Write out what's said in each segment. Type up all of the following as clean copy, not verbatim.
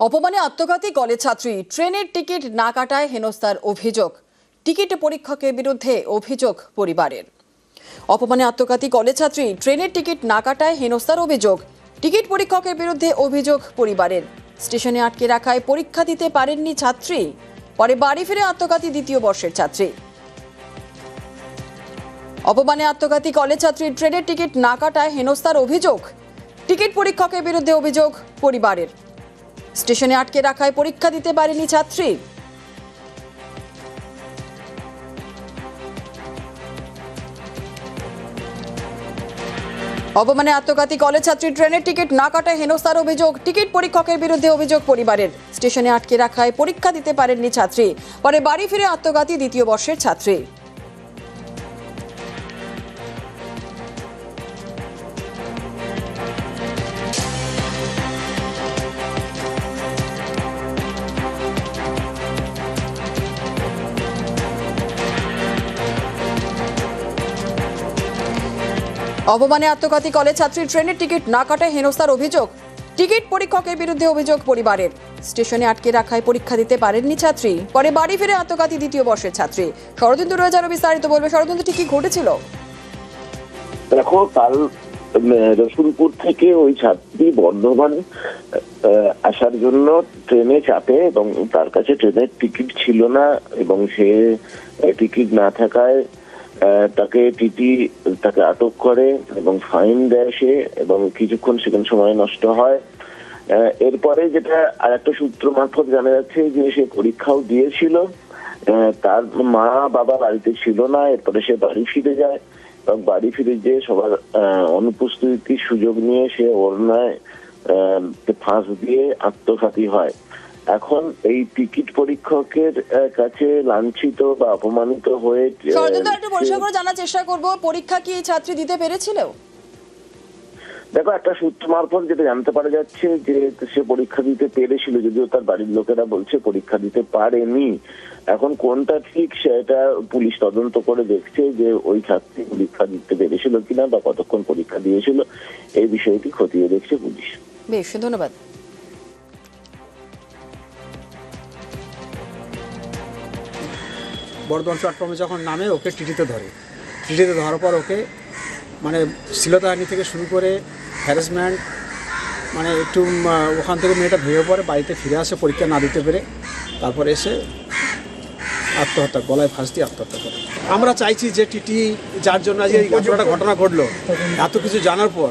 অপমানে আত্মঘাতী কলেজ ছাত্রী, ট্রেনের টিকিট না কাটায় হেনস্থার অভিযোগ। টিকিট পরীক্ষকের বিরুদ্ধে অভিযোগ পরিবারের। অপমানে আত্মঘাতী কলেজ ছাত্রী, ট্রেনের টিকিট না কাটায় হেনস্থার অভিযোগ। টিকিট পরীক্ষকের বিরুদ্ধে অভিযোগ পরিবারের। স্টেশনে আটকে রাখায় পরীক্ষা দিতে পারেননি ছাত্রী, পরে বাড়ি ফিরে আত্মঘাতী দ্বিতীয় বর্ষের ছাত্রী। অপমানে আত্মঘাতী কলেজ ছাত্রী, ট্রেনের টিকিট না কাটায় হেনস্থার অভিযোগ। টিকিট পরীক্ষকের বিরুদ্ধে অভিযোগ পরিবারের। স্টেশনে আটকে রাখায় পরীক্ষা দিতে পারেনি ছাত্রী। অপমানে আত্মঘাতী কলেজ ছাত্রী, ট্রেনের টিকিট না কাটায় হেনস্থার অভিযোগ। টিকিট পরীক্ষকের বিরুদ্ধে অভিযোগ পরিবারের। স্টেশনে আটকে রাখায় পরীক্ষা দিতে পারেননি ছাত্রী, পরে বাড়ি ফিরে আত্মঘাতী দ্বিতীয় বর্ষের ছাত্রী। অপমানে আত্মঘাতী কলেজ ছাত্রী, ট্রেনের টিকিট না কাটায় হেনস্থার অভিযোগ। টিকিট পরীক্ষকের বিরুদ্ধে অভিযোগ পরিবারের। স্টেশনে আটকে রাখায় পরীক্ষা দিতে পারেননি ছাত্রী, পরে বাড়ি ফিরে আত্মঘাতী দ্বিতীয় বর্ষের ছাত্রী। শরদিন্দু রয়েছে আরো বিস্তারিত বলবে। শরদিন্দু, ঠিক কি ঘটেছিল? দেখো, কাল রসুলপুর থেকে ওই ছাত্রী বর্ধমানে আসার জন্য ট্রেনে চাপে এবং তার কাছে ট্রেনের টিকিট ছিল না এবং সে টিকিট না থাকায় তাকে আটক করে এবং ফাইন দেয় সে, এবং কিছুক্ষণ সেখানে সময় নষ্ট হয়। এরপরে যেটা আর একটা সূত্র মারফত জানা যাচ্ছে যে সে পরীক্ষাও দিয়েছিল, তার মা বাবা বাড়িতে ছিল না। এরপরে সে বাড়ি ফিরে যায় এবং বাড়ি ফিরে যেয়ে সবার অনুপস্থিতির সুযোগ নিয়ে সে ওড়নায় ফাঁস দিয়ে আত্মঘাতী হয়। এখন এই টিকিট পরীক্ষকের কাছে লাঞ্ছিত বা অপমানিত হয়ে একটু পরিষ্কার করে জানার চেষ্টা করব, পরীক্ষা কি এই ছাত্রী দিতে পেরেছিল? দেখো, একটা সূত্র মারফত যেটা জানতে পারা যাচ্ছে যে সে পরীক্ষা দিতে পেরেছিল, যদিও তার বাড়ির লোকেরা বলছে পরীক্ষা দিতে পারেনি। এখন কোনটা ঠিক সেটা পুলিশ তদন্ত করে দেখছে যে ওই ছাত্রী পরীক্ষা দিতে পেরেছিল কিনা বা কতক্ষণ পরীক্ষা দিয়েছিল, এই বিষয়টি খতিয়ে দেখছে পুলিশ। বেশ, ধন্যবাদ। বর্ধমান প্ল্যাটফর্মে যখন নামে ওকে টিটিতে ধরার পর ওকে মানে শ্লীলতাহানি থেকে শুরু করে হ্যারাসমেন্ট, মানে একটু ওখান থেকে মেয়েটা ভেঙে পড়ে, বাড়িতে ফিরে আসে পরীক্ষা না দিতে পেরে। তারপরে এসে আত্মহত্যা, গলায় ফাঁস দিয়ে আত্মহত্যা করে। আমরা চাইছি যে টিটি, যার জন্য আজকে এই ঘটনা ঘটলো, এত কিছু জানার পর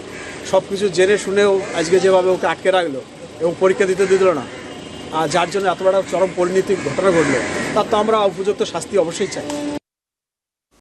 সব কিছু জেনে শুনেও আজকে যেভাবে ওকে আটকে রাখলো এবং পরীক্ষা দিতে দিল না, আর যার জন্য এত বড় চরম পরিণতি ঘটনা ঘটলো, তার তো আমরা উপযুক্ত শাস্তি অবশ্যই চাই।